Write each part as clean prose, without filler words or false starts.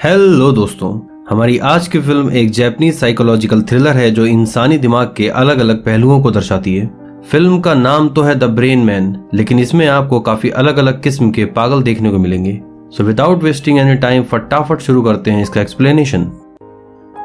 Hello दोस्तों, हमारी आज की फिल्म एक जापानीज साइकोलॉजिकल थ्रिलर है जो इंसानी दिमाग के अलग अलग पहलुओं को दर्शाती है। फिल्म का नाम तो है द ब्रेन मैन, लेकिन इसमें आपको काफी अलग अलग किस्म के पागल देखने को मिलेंगे। So without wasting any time फटाफट शुरू करते हैं इसका एक्सप्लेनेशन।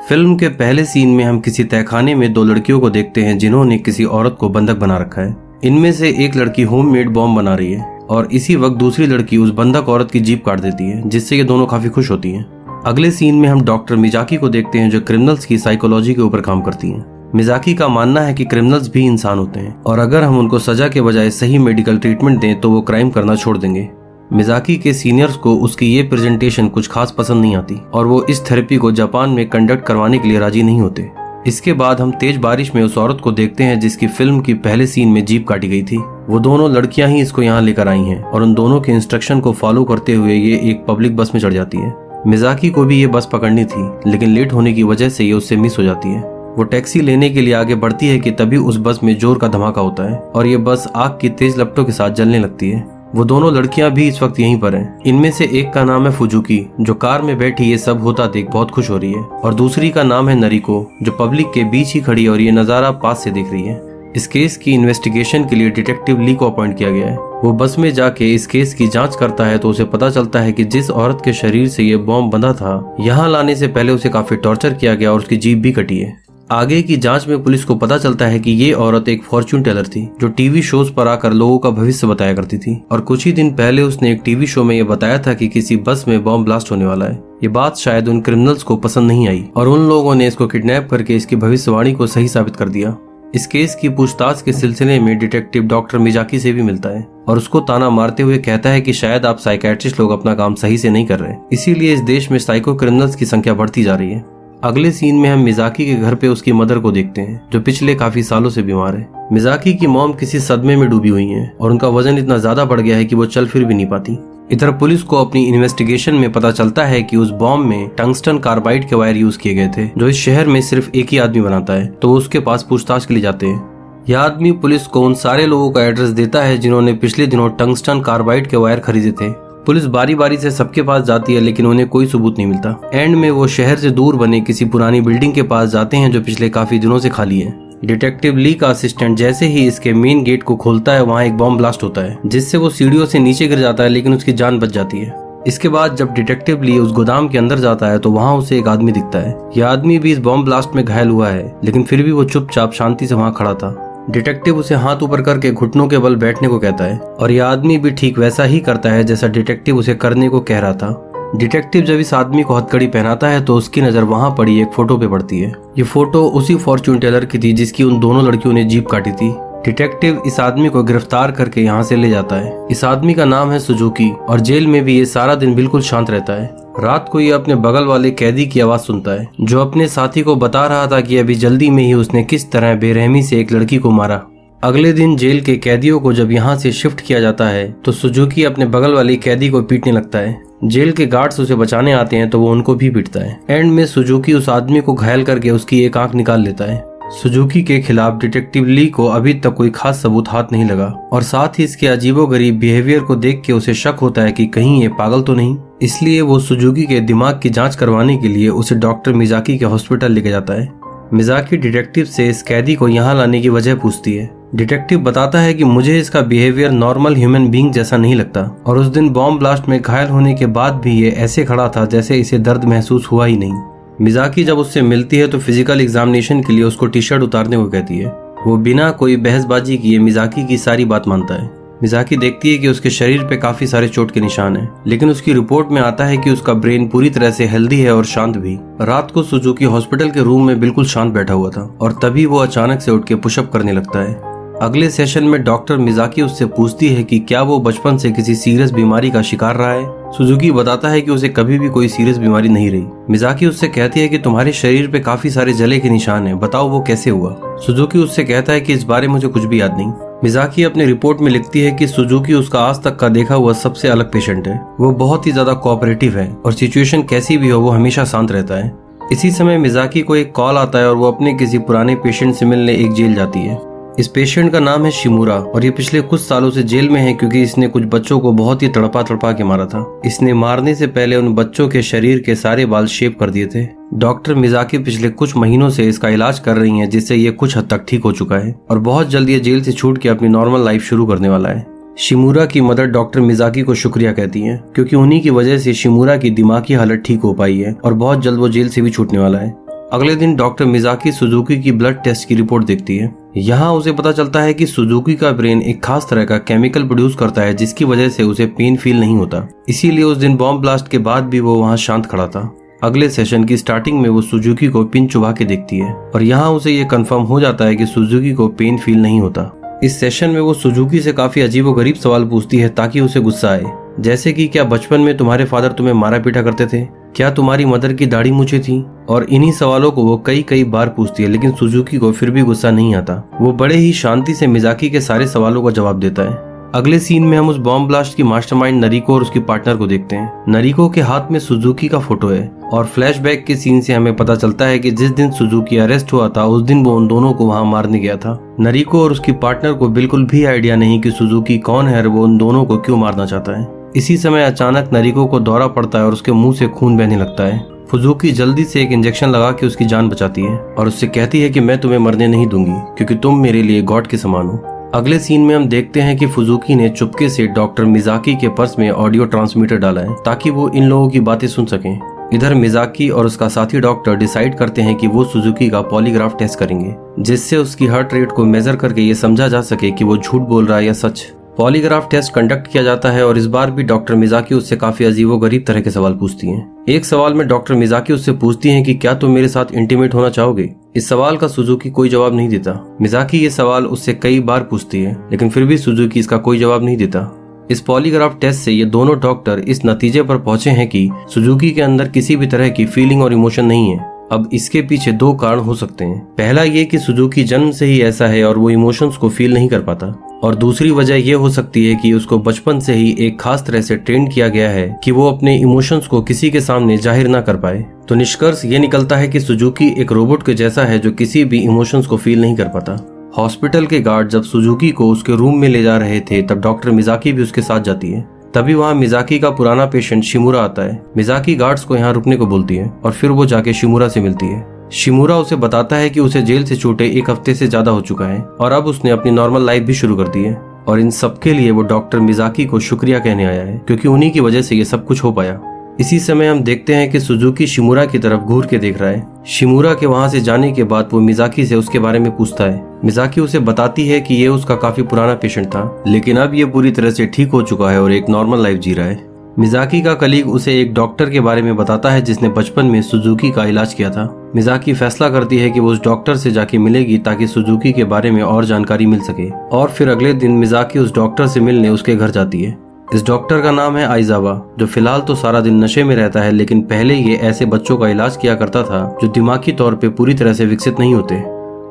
फिल्म के पहले सीन में हम किसी तहखाने में दो लड़कियों को देखते हैं जिन्होंने किसी औरत को बंधक बना रखा है। इनमें से एक लड़की होममेड बॉम्ब बना रही है और इसी वक्त दूसरी लड़की उस बंधक औरत की जीभ काट देती है, जिससे ये दोनों काफी खुश होती हैं। अगले सीन में हम डॉक्टर मिजाकी को देखते हैं जो क्रिमिनल्स की साइकोलॉजी के ऊपर काम करती हैं। मिजाकी का मानना है कि क्रिमिनल्स भी इंसान होते हैं और अगर हम उनको सजा के बजाय सही मेडिकल ट्रीटमेंट दें तो वो क्राइम करना छोड़ देंगे। मिजाकी के सीनियर्स को उसकी ये प्रेजेंटेशन कुछ खास पसंद नहीं आती और वो इस थेरेपी को जापान में कंडक्ट करवाने के लिए राजी नहीं होते। इसके बाद हम तेज बारिश में उस औरत को देखते हैं जिसकी फिल्म की पहले सीन में जीभ काटी गई थी। वो दोनों लड़कियां ही इसको यहाँ लेकर आई हैं और उन दोनों के इंस्ट्रक्शन को फॉलो करते हुए ये एक पब्लिक बस में चढ़ जाती है। मिजाकी को भी ये बस पकड़नी थी, लेकिन लेट होने की वजह से ये उससे मिस हो जाती है। वो टैक्सी लेने के लिए आगे बढ़ती है कि तभी उस बस में जोर का धमाका होता है और ये बस आग की तेज लपटों के साथ जलने लगती है। वो दोनों लड़कियां भी इस वक्त यहीं पर हैं। इनमें से एक का नाम है फुजुकी, जो कार में बैठी ये सब होता देख बहुत खुश हो रही है, और दूसरी का नाम है नरिको, जो पब्लिक के बीच ही खड़ी और ये नजारा पास से देख रही है। इस केस की इन्वेस्टिगेशन के लिए डिटेक्टिव ली को अपॉइंट किया गया है। वो बस में जाके इस केस की जांच करता है तो उसे पता चलता है कि जिस औरत के शरीर से ये बॉम्ब बंधा था, यहाँ लाने से पहले उसे काफी टॉर्चर किया गया और उसकी जीभ भी कटी है। आगे की जांच में पुलिस को पता चलता है कि ये औरत एक फॉर्च्यून टेलर थी जो टीवी शोज पर आकर लोगों का भविष्य बताया करती थी, और कुछ ही दिन पहले उसने एक टीवी शो में ये बताया था कि किसी बस में बॉम्ब ब्लास्ट होने वाला है। ये बात शायद उन क्रिमिनल्स को पसंद नहीं आई और उन लोगों ने इसको किडनैप करके इसकी भविष्यवाणी को सही साबित कर दिया। इस केस की पूछताछ के सिलसिले में डिटेक्टिव डॉक्टर मिजाकी से भी मिलता है और उसको ताना मारते हुए कहता है कि शायद आप साइकियाट्रिस्ट लोग अपना काम सही से नहीं कर रहे, इसीलिए इस देश में साइको क्रिमिनल्स की संख्या बढ़ती जा रही है। अगले सीन में हम मिजाकी के घर पे उसकी मदर को देखते हैं जो पिछले काफी सालों से बीमार है। मिजाकी की मॉम किसी सदमे में डूबी हुई है और उनका वजन इतना ज्यादा बढ़ गया है कि वो चल फिर भी नहीं पाती। इधर पुलिस को अपनी इन्वेस्टिगेशन में पता चलता है कि उस बॉम्ब में टंगस्टन कार्बाइड के वायर यूज किए गए थे जो इस शहर में सिर्फ एक ही आदमी बनाता है, तो वो उसके पास पूछताछ के लिए जाते हैं। यह आदमी पुलिस को उन सारे लोगों का एड्रेस देता है जिन्होंने पिछले दिनों टंगस्टन कार्बाइड के वायर खरीदे थे। पुलिस बारी बारी से सबके पास जाती है लेकिन उन्हें कोई सबूत नहीं मिलता। एंड में वो शहर से दूर बने किसी पुरानी बिल्डिंग के पास जाते हैं जो पिछले काफी दिनों से खाली है। डिटेक्टिव ली का असिस्टेंट जैसे ही इसके मेन गेट को खोलता है वहाँ एक बॉम्ब ब्लास्ट होता है जिससे वो सीढ़ियों से नीचे गिर जाता है, लेकिन उसकी जान बच जाती है। इसके बाद जब डिटेक्टिव ली उस गोदाम के अंदर जाता है तो वहाँ उसे एक आदमी दिखता है। यह आदमी भी इस बॉम्ब ब्लास्ट में घायल हुआ है, लेकिन फिर भी वो चुपचाप शांति से वहाँ खड़ा था। डिटेक्टिव उसे हाथ ऊपर करके घुटनों के बल बैठने को कहता है और यह आदमी भी ठीक वैसा ही करता है जैसा डिटेक्टिव उसे करने को कह रहा था। डिटेक्टिव जब इस आदमी को हथकड़ी पहनाता है तो उसकी नजर वहां पड़ी एक फोटो पे पड़ती है। ये फोटो उसी फॉर्च्यून टेलर की थी जिसकी उन दोनों लड़कियों ने जीभ काटी थी। डिटेक्टिव इस आदमी को गिरफ्तार करके यहाँ से ले जाता है। इस आदमी का नाम है सुजुकी और जेल में भी ये सारा दिन बिल्कुल शांत रहता है। रात को ये अपने बगल वाले कैदी की आवाज सुनता है जो अपने साथी को बता रहा था कि अभी जल्दी में ही उसने किस तरह बेरहमी से एक लड़की को मारा। अगले दिन जेल के कैदियों को जब यहाँ से शिफ्ट किया जाता है तो सुजुकी अपने बगल वाले कैदी को पीटने लगता है। जेल के गार्ड्स उसे बचाने आते हैं तो वो उनको भी पीटता है। एंड में सुजुकी उस आदमी को घायल करके उसकी एक आंख निकाल लेता है। सुजुकी के खिलाफ डिटेक्टिव ली को अभी तक कोई खास सबूत हाथ नहीं लगा और साथ ही इसके अजीबोगरीब बिहेवियर को देख के उसे शक होता है कि कहीं ये पागल तो नहीं। इसलिए वो सुजुकी के दिमाग की जांच करवाने के लिए उसे डॉक्टर मिजाकी के हॉस्पिटल लेके जाता है। मिजाकी डिटेक्टिव से इस कैदी को यहाँ लाने की वजह पूछती है। डिटेक्टिव बताता है कि मुझे इसका बिहेवियर नॉर्मल ह्यूमन बीइंग जैसा नहीं लगता और उस दिन बॉम्ब ब्लास्ट में घायल होने के बाद भी ये ऐसे खड़ा था जैसे इसे दर्द महसूस हुआ ही नहीं। मिजाकी जब उससे मिलती है तो फिजिकल एग्जामिनेशन के लिए उसको टी शर्ट उतारने को कहती है। वो बिना कोई बहसबाजी किए मिजाकी की सारी बात मानता है। मिजाकी देखती है कि उसके शरीर पे काफी सारे चोट के निशान हैं, लेकिन उसकी रिपोर्ट में आता है कि उसका ब्रेन पूरी तरह से हेल्दी है और शांत भी। रात को सुजुकी हॉस्पिटल के रूम में बिल्कुल शांत बैठा हुआ था और तभी वो अचानक से उठ के पुशअप करने लगता है। अगले सेशन में डॉक्टर मिजाकी उससे पूछती है कि क्या वो बचपन से किसी सीरियस बीमारी का शिकार रहा है। सुजुकी बताता है कि उसे कभी भी कोई सीरियस बीमारी नहीं रही। मिजाकी उससे कहती है कि तुम्हारे शरीर पे काफी सारे जले के निशान हैं, बताओ वो कैसे हुआ। सुजुकी उससे कहता है कि इस बारे मुझे कुछ भी याद नहीं। मिजाकी अपने रिपोर्ट में लिखती है कि सुजुकी उसका आज तक का देखा हुआ सबसे अलग पेशेंट है। वो बहुत ही ज्यादा कोऑपरेटिव है और सिचुएशन कैसी भी हो वो हमेशा शांत रहता है। इसी समय मिजाकी को एक कॉल आता है और वो अपने किसी पुराने पेशेंट से मिलने एक जेल जाती है। इस पेशेंट का नाम है शिमुरा और ये पिछले कुछ सालों से जेल में है क्योंकि इसने कुछ बच्चों को बहुत ही तड़पा तड़पा के मारा था। इसने मारने से पहले उन बच्चों के शरीर के सारे बाल शेव कर दिए थे। डॉक्टर मिजाकी पिछले कुछ महीनों से इसका इलाज कर रही हैं, जिससे ये कुछ हद तक ठीक हो चुका है और बहुत जल्द ये जेल से छूट के अपनी नॉर्मल लाइफ शुरू करने वाला है। शिमुरा की मदर डॉक्टर मिजाकी को शुक्रिया कहती हैं क्योंकि उन्हीं की वजह से शिमुरा की दिमागी हालत ठीक हो पाई है और बहुत जल्द वो जेल से भी छूटने वाला है। अगले दिन डॉक्टर मिजाकी सुजुकी की ब्लड टेस्ट की रिपोर्ट देखती है। यहाँ उसे पता चलता है कि सुजुकी का ब्रेन एक खास तरह का केमिकल प्रोड्यूस करता है जिसकी वजह से उसे पेन फील नहीं होता। इसीलिए उस दिन बॉम्ब ब्लास्ट के बाद भी वो वहाँ शांत खड़ा था। अगले सेशन की स्टार्टिंग में वो सुजुकी को पिन चुभा के देखती है और यहाँ उसे ये कंफर्म हो जाता है कि सुजुकी को पेन फील नहीं होता। इस सेशन में वो सुजुकी से काफी अजीबोगरीब सवाल पूछती है ताकि उसे गुस्सा आए, जैसे कि क्या बचपन में तुम्हारे फादर तुम्हें मारा पीटा करते थे, क्या तुम्हारी मदर की दाढ़ी मूछें थी। और इन्हीं सवालों को वो कई बार पूछती है, लेकिन सुजुकी को फिर भी गुस्सा नहीं आता। वो बड़े ही शांति से मिजाकी के सारे सवालों का जवाब देता है। अगले सीन में हम उस बॉम्ब ब्लास्ट की मास्टरमाइंड नरिको और उसकी पार्टनर को देखते हैं। नरिको के हाथ में सुजुकी का फोटो है और फ्लैशबैक के सीन से हमें पता चलता है कि जिस दिन सुजुकी अरेस्ट हुआ था उस दिन वो उन दोनों को वहां मारने गया था। नरिको और उसकी पार्टनर को बिल्कुल भी आइडिया नहीं कि सुजुकी कौन है और वो उन दोनों को क्यों मारना चाहता है। इसी समय अचानक नरिको को दौरा पड़ता है और उसके मुंह से खून बहने लगता है। फुजुकी जल्दी से एक इंजेक्शन लगा के उसकी जान बचाती है और उससे कहती है कि मैं तुम्हें मरने नहीं दूंगी क्योंकि तुम मेरे लिए गॉड के समान हो। अगले सीन में हम देखते हैं कि फुजुकी ने चुपके से डॉक्टर मिजाकी के पर्स में ऑडियो ट्रांसमीटर डाला है ताकि वो इन लोगों की बातें सुन सकें। इधर मिजाकी और उसका साथी डॉक्टर डिसाइड करते हैं कि वो सुजुकी का पॉलीग्राफ टेस्ट करेंगे, जिससे उसकी हार्ट रेट को मेजर करके ये समझा जा सके कि वो झूठ बोल रहा है या सच। पॉलीग्राफ टेस्ट कंडक्ट किया जाता है और इस बार भी डॉक्टर मिजाकी उससे काफी अजीबोगरीब तरह के सवाल पूछती हैं। एक सवाल में डॉक्टर मिजाकी उससे पूछती हैं कि क्या तुम मेरे साथ इंटीमेट होना चाहोगे। इस सवाल का सुजुकी कोई जवाब नहीं देता। मिजाकी ये सवाल उससे कई बार पूछती है, लेकिन फिर भी सुजुकी इसका कोई जवाब नहीं देता। इस पॉलीग्राफ टेस्ट से ये दोनों डॉक्टर इस नतीजे पर पहुंचे हैं कि सुजुकी के अंदर किसी भी तरह की फीलिंग और इमोशन नहीं है। अब इसके पीछे दो कारण हो सकते हैं। पहला ये कि सुजुकी जन्म से ही ऐसा है और वो इमोशंस को फील नहीं कर पाता, और दूसरी वजह ये हो सकती है कि उसको बचपन से ही एक खास तरह से ट्रेन किया गया है कि वो अपने इमोशंस को किसी के सामने जाहिर ना कर पाए। तो निष्कर्ष ये निकलता है कि सुजुकी एक रोबोट के जैसा है जो किसी भी इमोशंस को फील नहीं कर पाता। हॉस्पिटल के गार्ड जब सुजुकी को उसके रूम में ले जा रहे थे तब डॉक्टर मिजाकी भी उसके साथ जाती है। तभी वहाँ मिजाकी का पुराना पेशेंट शिमुरा आता है। मिजाकी गार्ड्स को यहाँ रुकने को बोलती है और फिर वो जाके शिमुरा से मिलती है। शिमुरा उसे बताता है कि उसे जेल से छूटे एक हफ्ते से ज्यादा हो चुका है और अब उसने अपनी नॉर्मल लाइफ भी शुरू कर दी है, और इन सब के लिए वो डॉक्टर मिजाकी को शुक्रिया कहने आया है क्योंकि उन्हीं की वजह से ये सब कुछ हो पाया। इसी समय हम देखते हैं कि सुजुकी शिमुरा की तरफ घूर के देख रहा है। शिमुरा के वहां से जाने के बाद वो मिजाकी से उसके बारे में पूछता है। मिजाकी उसे बताती है कि ये उसका काफी पुराना पेशेंट था, लेकिन अब ये पूरी तरह से ठीक हो चुका है और एक नॉर्मल लाइफ जी रहा है। मिजाकी का कलीग उसे एक डॉक्टर के बारे में बताता है जिसने बचपन में सुजुकी का इलाज किया था। मिजाकी फैसला करती है कि वो उस डॉक्टर से जाके मिलेगी ताकि सुजुकी के बारे में और जानकारी मिल सके, और फिर अगले दिन मिजाकी उस डॉक्टर से मिलने उसके घर जाती है। इस डॉक्टर का नाम है आइजावा, जो फिलहाल तो सारा दिन नशे में रहता है, लेकिन पहले ये ऐसे बच्चों का इलाज किया करता था जो दिमागी तौर पे पूरी तरह से विकसित नहीं होते।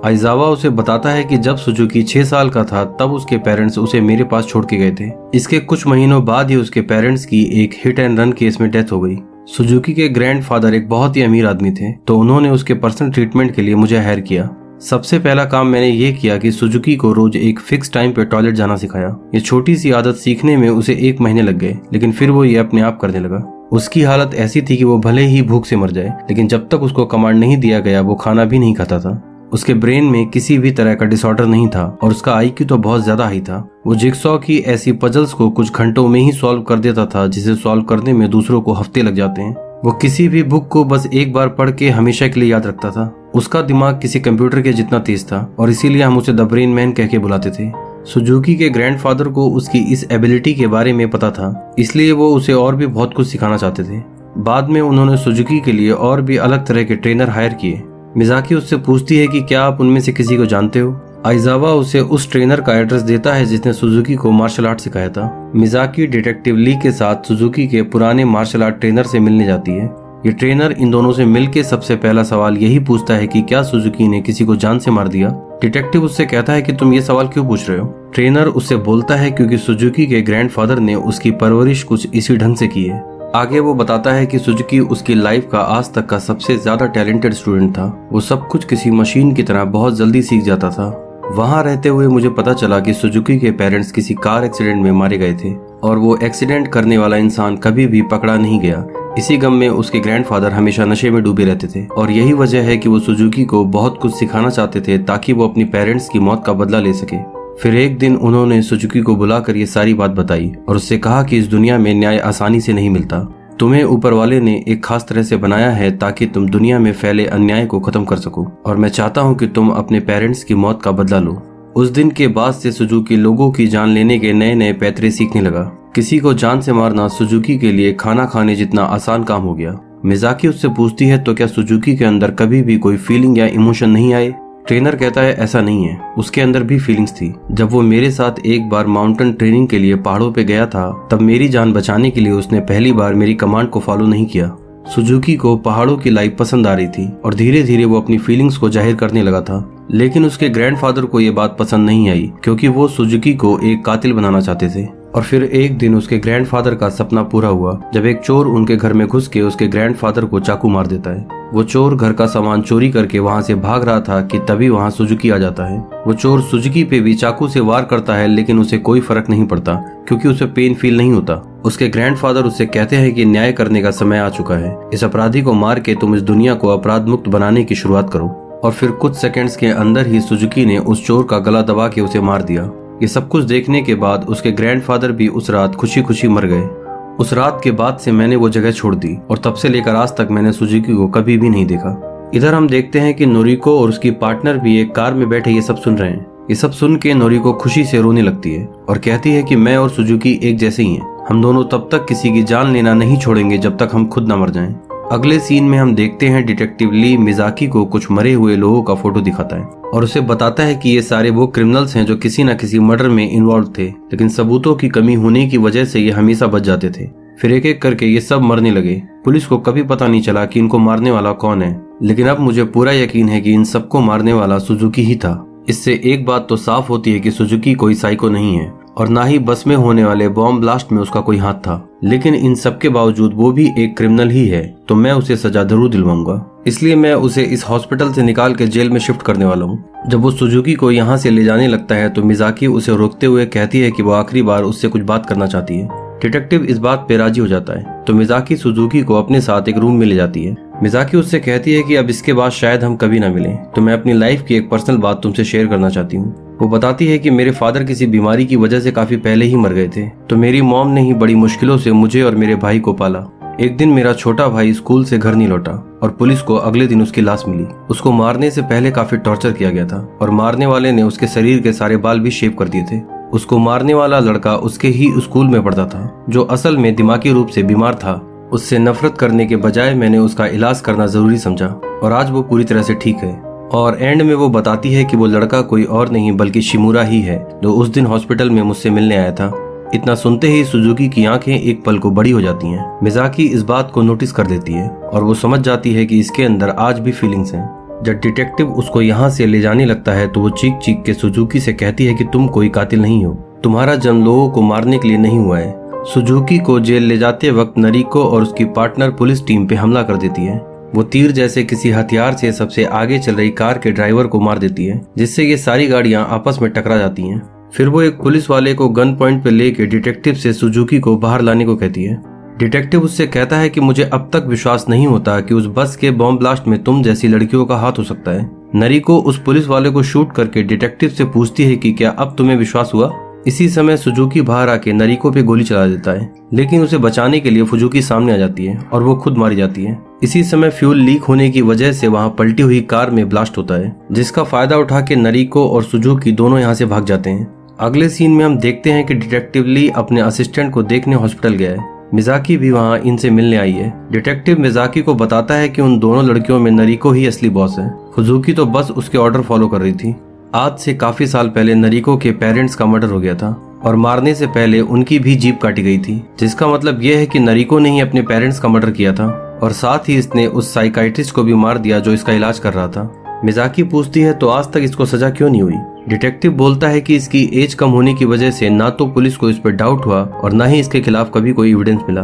आइजावा उसे बताता है कि जब सुजुकी 6 साल का था तब उसके पेरेंट्स उसे मेरे पास छोड़ के गए थे। इसके कुछ महीनों बाद ही उसके पेरेंट्स की एक हिट एंड रन केस में डेथ हो गई। सुजुकी के ग्रैंडफादर एक बहुत ही अमीर आदमी थे, तो उन्होंने उसके पर्सनल ट्रीटमेंट के लिए मुझे हायर किया। सबसे पहला काम मैंने ये किया कि सुजुकी को रोज एक फिक्स टाइम पे टॉयलेट जाना सिखाया। ये छोटी सी आदत सीखने में उसे 1 महीने लग गए, लेकिन फिर वो ये अपने आप करने लगा। उसकी हालत ऐसी थी कि वो भले ही भूख से मर जाए, लेकिन जब तक उसको कमांड नहीं दिया गया वो खाना भी नहीं खाता था। उसके ब्रेन में किसी भी तरह का डिसऑर्डर नहीं था और उसका आईक्यू तो बहुत ज्यादा हाई था। वो जिगसॉ की ऐसी पजल्स को कुछ घंटों में ही सॉल्व कर देता था जिसे सॉल्व करने में दूसरों को हफ्ते लग जाते हैं। वो किसी भी बुक को बस एक बार पढ़ के हमेशा के लिए याद रखता था। उसका दिमाग किसी कंप्यूटर के जितना तेज था और इसीलिए हम उसे द ब्रेन मैन कह के बुलाते थे। सुजुकी के ग्रैंडफादर को उसकी इस एबिलिटी के बारे में पता था, इसलिए वो उसे और भी बहुत कुछ सिखाना चाहते थे। बाद में उन्होंने सुजुकी के लिए और भी अलग तरह के ट्रेनर हायर किए। मिजाकी उससे पूछती है कि क्या आप उनमें से किसी को जानते हो। आइजावा उसे उस ट्रेनर का एड्रेस देता है जिसने सुजुकी को मार्शल आर्ट सिखाया था। मिजाकी डिटेक्टिव ली के साथ सुजुकी के पुराने मार्शल आर्ट ट्रेनर से मिलने जाती है। ये ट्रेनर इन दोनों से मिलके सबसे पहला सवाल यही पूछता है कि क्या सुजुकी ने किसी को जान से मार दिया। डिटेक्टिव उससे कहता है कि तुम ये सवाल क्यों पूछ रहे हो। ट्रेनर उससे बोलता है क्योंकि सुजुकी के ग्रैंडफादर ने उसकी परवरिश कुछ इसी ढंग से की है। आगे वो बताता है कि सुजुकी उसकी लाइफ का आज तक का सबसे ज्यादा टैलेंटेड स्टूडेंट था। वो सब कुछ किसी मशीन की तरह बहुत जल्दी सीख जाता था। वहाँ रहते हुए मुझे पता चला कि सुजुकी के पेरेंट्स किसी कार एक्सीडेंट में मारे गए थे और वो एक्सीडेंट करने वाला इंसान कभी भी पकड़ा नहीं गया। इसी गम में उसके ग्रैंडफादर हमेशा नशे में डूबे रहते थे और यही वजह है कि वो सुजुकी को बहुत कुछ सिखाना चाहते थे ताकि वो अपनी पेरेंट्स की मौत का बदला ले सके। फिर एक दिन उन्होंने सुजुकी को बुलाकर ये सारी बात बताई और उससे कहा कि इस दुनिया में न्याय आसानी से नहीं मिलता। तुम्हें ऊपर वाले ने एक खास तरह से बनाया है ताकि तुम दुनिया में फैले अन्याय को खत्म कर सको और मैं चाहता हूँ कि तुम अपने पेरेंट्स की मौत का बदला लो। उस दिन के बाद से सुजुकी लोगों की जान लेने के नए नए पैतरे सीखने लगा। किसी को जान से मारना सुजुकी के लिए खाना खाने जितना आसान काम हो गया। मिज़ाकी उससे पूछती है तो क्या सुजुकी के अंदर कभी भी कोई फीलिंग या इमोशन नहीं आए? ट्रेनर कहता है ऐसा नहीं है, उसके अंदर भी फीलिंग्स थी। जब वो मेरे साथ एक बार माउंटेन ट्रेनिंग के लिए पहाड़ों पे गया था तब मेरी जान बचाने के लिए उसने पहली बार मेरी कमांड को फॉलो नहीं किया। सुजुकी को पहाड़ों की लाइफ पसंद आ रही थी और धीरे धीरे वो अपनी फीलिंग्स को जाहिर करने लगा था, लेकिन उसके ग्रैंडफादर को ये बात पसंद नहीं आई क्योंकि वो सुजुकी को एक कातिल बनाना चाहते थे। और फिर एक दिन उसके ग्रैंडफादर का सपना पूरा हुआ जब एक चोर उनके घर में घुस के उसके ग्रैंडफादर को चाकू मार देता है। वो चोर घर का सामान चोरी करके वहाँ से भाग रहा था कि तभी वहाँ सुजुकी आ जाता है। वो चोर सुजुकी पे भी चाकू से वार करता है लेकिन उसे कोई फर्क नहीं पड़ता क्योंकि उसे पेन फील नहीं होता। उसके ग्रैंडफादर उससे कहते हैं कि न्याय करने का समय आ चुका है, इस अपराधी को मार के तुम इस दुनिया को अपराध मुक्त बनाने की शुरुआत करो। और फिर कुछ सेकंड्स के अंदर ही सुजुकी ने उस चोर का गला दबा के उसे मार दिया। ये सब कुछ देखने के बाद उसके ग्रैंडफादर भी उस रात खुशी खुशी मर गए। उस रात के बाद से मैंने वो जगह छोड़ दी और तब से लेकर आज तक मैंने सुजुकी को कभी भी नहीं देखा। इधर हम देखते हैं कि नोरिको और उसकी पार्टनर भी एक कार में बैठे ये सब सुन रहे हैं। ये सब सुन के नोरिको खुशी से रोने लगती है और कहती है कि मैं और सुजुकी एक जैसे ही हैं। हम दोनों तब तक किसी की जान लेना नहीं छोड़ेंगे जब तक हम खुद न मर जाएं। अगले सीन में हम देखते हैं डिटेक्टिव ली मिज़ाकी को कुछ मरे हुए लोगों का फोटो दिखाता है और उसे बताता है कि ये सारे वो क्रिमिनल्स हैं जो किसी न किसी मर्डर में इन्वॉल्व थे, लेकिन सबूतों की कमी होने की वजह से ये हमेशा बच जाते थे। फिर एक एक करके ये सब मरने लगे। पुलिस को कभी पता नहीं चला कि इनको मारने वाला कौन है, लेकिन अब मुझे पूरा यकीन है कि इन सबको मारने वाला सुजुकी ही था। इससे एक बात तो साफ होती है कि सुजुकी कोई साइको नहीं है और ना ही बस में होने वाले बॉम्ब ब्लास्ट में उसका कोई हाथ था, लेकिन इन सब के बावजूद वो भी एक क्रिमिनल ही है, तो मैं उसे सजा जरूर दिलवाऊंगा। इसलिए मैं उसे इस हॉस्पिटल से निकाल के जेल में शिफ्ट करने वाला हूँ। जब वो सुजुकी को यहाँ से ले जाने लगता है तो मिज़ाकी उसे रोकते हुए कहती है कि वो आखिरी बार उससे कुछ बात करना चाहती है। डिटेक्टिव इस बात पे राजी हो जाता है तो मिज़ाकी सुजुकी को अपने साथ एक रूम में ले जाती है। मिज़ाकी उससे कहती है कि अब इसके बाद शायद हम कभी ना मिलें, तो मैं अपनी लाइफ की एक पर्सनल बात तुमसे शेयर करना चाहती हूँ। वो बताती है कि मेरे फादर किसी बीमारी की वजह से काफी पहले ही मर गए थे, तो मेरी मॉम ने ही बड़ी मुश्किलों से मुझे और मेरे भाई को पाला। एक दिन मेरा छोटा भाई स्कूल से घर नहीं लौटा और पुलिस को अगले दिन उसकी लाश मिली। उसको मारने से पहले काफी टॉर्चर किया गया था और मारने वाले ने उसके शरीर के सारे बाल भी शेव कर दिए थे। उसको मारने वाला लड़का उसके ही स्कूल में पढ़ता था, जो असल में दिमागी रूप से बीमार था। उससे नफरत करने के बजाय मैंने उसका इलाज करना जरूरी समझा और आज वो पूरी तरह से ठीक है। और एंड में वो बताती है कि वो लड़का कोई और नहीं बल्कि शिमुरा ही है, जो उस दिन हॉस्पिटल में मुझसे मिलने आया था। इतना सुनते ही सुजुकी की आंखें एक पल को बड़ी हो जाती हैं। मिज़ाकी इस बात को नोटिस कर लेती है और वो समझ जाती है कि इसके अंदर आज भी फीलिंग्स हैं। जब डिटेक्टिव उसको यहाँ से ले जाने लगता है तो वो चीख चीख के सुजुकी से कहती है कि तुम कोई कातिल नहीं हो, तुम्हारा जन्म लोगों को मारने के लिए नहीं हुआ है। सुजुकी को जेल ले जाते वक्त नरिको और उसकी पार्टनर पुलिस टीम पे हमला कर देती है। वो तीर जैसे किसी हथियार से सबसे आगे चल रही कार के ड्राइवर को मार देती है, जिससे ये सारी गाड़ियां आपस में टकरा जाती हैं। फिर वो एक पुलिस वाले को गन पॉइंट पे लेके डिटेक्टिव से सुजुकी को बाहर लाने को कहती है। डिटेक्टिव उससे कहता है कि मुझे अब तक विश्वास नहीं होता कि उस बस के बॉम्ब ब्लास्ट में तुम जैसी लड़कियों का हाथ हो सकता है। नरिको उस पुलिस वाले को शूट करके डिटेक्टिव से पूछती है कि क्या अब तुम्हें विश्वास हुआ। इसी समय सुजुकी बाहर आके नरिको पे गोली चला देता है, लेकिन उसे बचाने के लिए फुजुकी सामने आ जाती है और वो खुद मारी जाती है। इसी समय फ्यूल लीक होने की वजह से वहाँ पलटी हुई कार में ब्लास्ट होता है, जिसका फायदा उठा के नरिको और सुजुकी दोनों यहाँ से भाग जाते हैं। अगले सीन में हम देखते हैं कि डिटेक्टिव ली अपने असिस्टेंट को देखने हॉस्पिटल गया है। मिज़ाकी भी वहाँ इनसे मिलने आई है। डिटेक्टिव मिज़ाकी को बताता है कि उन दोनों लड़कियों में नरिको ही असली बॉस है। फुजुकी तो बस उसके ऑर्डर फॉलो कर रही थी। आज से काफी साल पहले नरिको के पेरेंट्स का मर्डर हो गया था और मारने से पहले उनकी भी जीभ काटी गई थी, जिसका मतलब यह है कि नरिको ने ही अपने पेरेंट्स का मर्डर किया था और साथ ही इसने उस साइकाइट्रिस्ट को भी मार दिया जो इसका इलाज कर रहा था। मिज़ाकी पूछती है तो आज तक इसको सजा क्यों नहीं हुई। डिटेक्टिव बोलता है कि इसकी एज कम होने की वजह से ना तो पुलिस को इस पर डाउट हुआ और ना ही इसके खिलाफ कभी कोई एविडेंस मिला।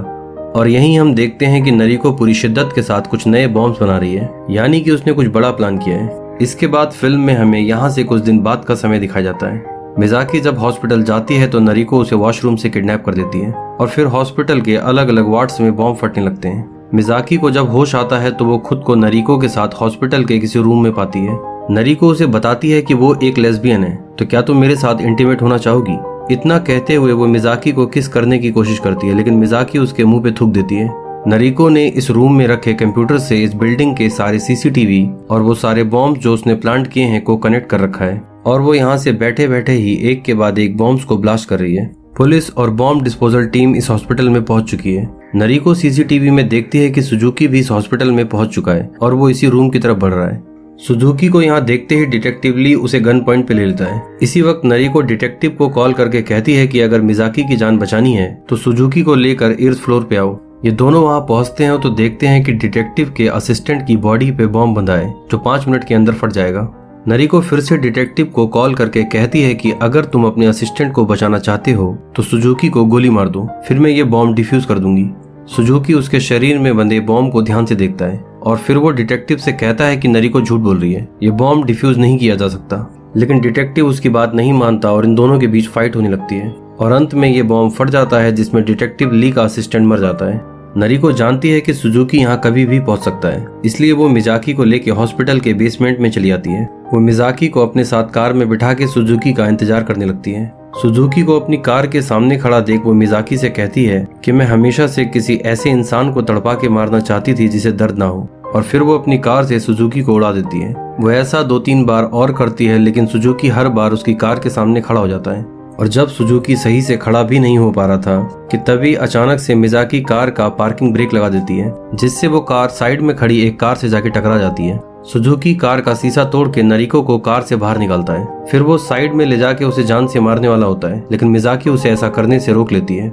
और यहीं हम देखते हैं कि नरिको पूरी शिद्दत के साथ कुछ नए बॉम्ब्स बना रही है, यानी कि उसने कुछ बड़ा प्लान किया है। इसके बाद फिल्म में हमें यहाँ से कुछ दिन बाद का समय दिखाया जाता है। मिज़ाकी जब हॉस्पिटल जाती है तो नरिको उसे वॉशरूम से किडनैप कर देती है और फिर हॉस्पिटल के अलग अलग वार्ड्स में बॉम्ब फटने लगते हैं। मिज़ाकी को जब होश आता है तो वो खुद को नरिको के साथ हॉस्पिटल के किसी रूम में पाती है। नरिको उसे बताती है कि वो एक लेस्बियन है, तो क्या तुम मेरे साथ इंटीमेट होना चाहोगी। इतना कहते हुए वो मिज़ाकी को किस करने की कोशिश करती है, लेकिन मिज़ाकी उसके मुंह पे थूक देती है। नरिको ने इस रूम में रखे कंप्यूटर से इस बिल्डिंग के सारे सीसीटीवी और वो सारे बॉम्ब जो उसने प्लांट किए हैं को कनेक्ट कर रखा है और वो यहाँ से बैठे बैठे ही एक के बाद एक बॉम्ब्स को ब्लास्ट कर रही है। पुलिस और बॉम्ब डिस्पोजल टीम इस हॉस्पिटल में पहुंच चुकी है। नरिको सीसीटीवी में देखती है कि सुजुकी भी इस हॉस्पिटल में पहुंच चुका है और वो इसी रूम की तरफ बढ़ रहा है। सुजुकी को यहाँ देखते ही डिटेक्टिव ली उसे गन पॉइंट पे ले लेता है। इसी वक्त नरिको डिटेक्टिव को कॉल करके कहती है कि अगर मिज़ाकी की जान बचानी है तो सुजुकी को लेकर इर्थ फ्लोर पे आओ। ये दोनों वहाँ पहुँचते हैं तो देखते हैं कि डिटेक्टिव के असिस्टेंट की बॉडी पे बॉम्ब बंधा है जो 5 मिनट के अंदर फट जाएगा। नरिको फिर से डिटेक्टिव को कॉल करके कहती है कि अगर तुम अपने असिस्टेंट को बचाना चाहते हो तो सुजुकी को गोली मार दो, फिर मैं ये बॉम्ब डिफ्यूज कर दूंगी। सुजुकी उसके शरीर में बंधे बॉम्ब को ध्यान से देखता है और फिर वो डिटेक्टिव से कहता है कि नरिको झूठ बोल रही है, ये बॉम्ब डिफ्यूज नहीं किया जा सकता। लेकिन डिटेक्टिव उसकी बात नहीं मानता और इन दोनों के बीच फाइट होने लगती है और अंत में ये बॉम्ब फट जाता है जिसमें डिटेक्टिव ली का असिस्टेंट मर जाता है। नरिको जानती है कि सुजुकी यहाँ कभी भी पहुंच सकता है, इसलिए वो मिज़ाकी को लेकर हॉस्पिटल के बेसमेंट में चली आती है। वो मिज़ाकी को अपने साथ कार में बिठा के सुजुकी का इंतजार करने लगती है। सुजुकी को अपनी कार के सामने खड़ा देख वो मिज़ाकी से कहती है कि मैं हमेशा से किसी ऐसे इंसान को तड़पा के मारना चाहती थी जिसे दर्द ना हो, और फिर वो अपनी कार से सुजुकी को उड़ा देती है। वो ऐसा 2-3 बार और करती है, लेकिन सुजुकी हर बार उसकी कार के सामने खड़ा हो जाता है। और जब सुजुकी सही से खड़ा भी नहीं हो पा रहा था कि तभी अचानक से मिज़ाकी कार का पार्किंग ब्रेक लगा देती है, जिससे वो कार साइड में खड़ी एक कार से जाके टकरा जाती है। सुजुकी कार का शीशा तोड़ के नरिको को कार से बाहर निकालता है, फिर वो साइड में ले जाके उसे जान से मारने वाला होता है, लेकिन मिज़ाकी उसे ऐसा करने से रोक लेती है।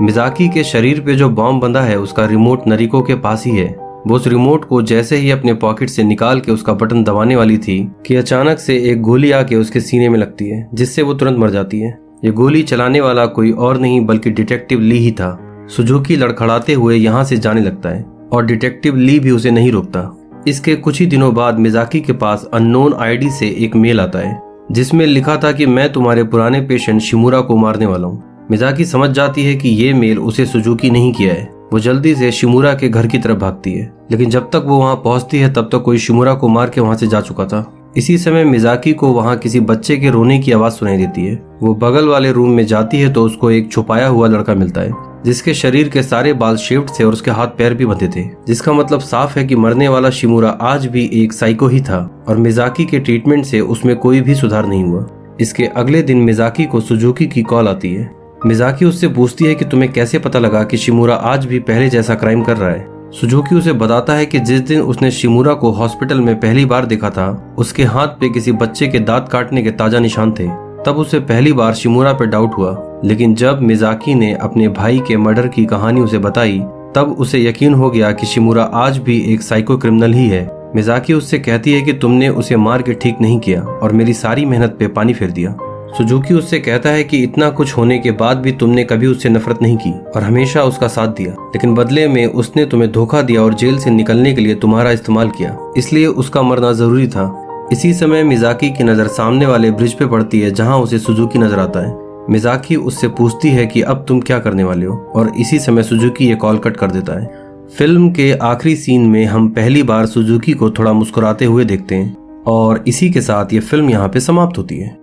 मिज़ाकी के शरीर पे जो बॉम्ब बंधा है उसका रिमोट नरिको के पास ही है। वो उस रिमोट को जैसे ही अपने पॉकेट से निकाल के उसका बटन दबाने वाली थी कि अचानक से एक गोली आके उसके सीने में लगती है, जिससे वो तुरंत मर जाती है। ये गोली चलाने वाला कोई और नहीं बल्कि डिटेक्टिव ली ही था। सुजुकी लड़खड़ाते हुए यहाँ से जाने लगता है और डिटेक्टिव ली भी उसे नहीं रोकता। इसके कुछ ही दिनों बाद मिज़ाकी के पास अननोन आईडी से एक मेल आता है जिसमें लिखा था कि मैं तुम्हारे पुराने पेशेंट शिमुरा को मारने वाला हूँ। मिज़ाकी समझ जाती है कि ये मेल उसे सुजुकी नहीं किया है। वो जल्दी से शिमुरा के घर की तरफ भागती है, लेकिन जब तक वो वहाँ पहुँचती है तब तक कोई शिमुरा को मार के वहाँ से जा चुका था। इसी समय मिज़ाकी को वहाँ किसी बच्चे के रोने की आवाज़ सुनाई देती है। वो बगल वाले रूम में जाती है तो उसको एक छुपाया हुआ लड़का मिलता है जिसके शरीर के सारे बाल शेव्ड थे और उसके हाथ पैर भी बंधे थे, जिसका मतलब साफ है कि मरने वाला शिमुरा आज भी एक साइको ही था और मिज़ाकी के ट्रीटमेंट से उसमें कोई भी सुधार नहीं हुआ। इसके अगले दिन मिज़ाकी को सुजुकी की कॉल आती है। मिज़ाकी उससे पूछती है कि तुम्हें कैसे पता लगा कि शिमुरा आज भी पहले जैसा क्राइम कर रहा है। सुजुकी उसे बताता है कि जिस दिन उसने शिमुरा को हॉस्पिटल में पहली बार देखा था उसके हाथ पे किसी बच्चे के दांत काटने के ताजा निशान थे। तब उसे पहली बार शिमुरा पे डाउट हुआ, लेकिन जब मिज़ाकी ने अपने भाई के मर्डर की कहानी उसे बताई तब उसे यकीन हो गया कि शिमुरा आज भी एक साइको क्रिमिनल ही है। मिज़ाकी उससे कहती है कि तुमने उसे मार के ठीक नहीं किया और मेरी सारी मेहनत पे पानी फेर दिया। सुजुकी उससे कहता है कि इतना कुछ होने के बाद भी तुमने कभी उससे नफरत नहीं की और हमेशा उसका साथ दिया, लेकिन बदले में उसने तुम्हें धोखा दिया और जेल से निकलने के लिए तुम्हारा इस्तेमाल किया, इसलिए उसका मरना जरूरी था। इसी समय मिज़ाकी की नज़र सामने वाले ब्रिज पे पड़ती है जहाँ उसे सुजुकी नजर आता है। मिज़ाकी उससे पूछती है कि अब तुम क्या करने वाले हो, और इसी समय सुजुकी ये कॉल कट कर देता है। फिल्म के आखिरी सीन में हम पहली बार सुजुकी को थोड़ा मुस्कुराते हुए देखते हैं और इसी के साथ ये फिल्म यहाँ पे समाप्त होती है।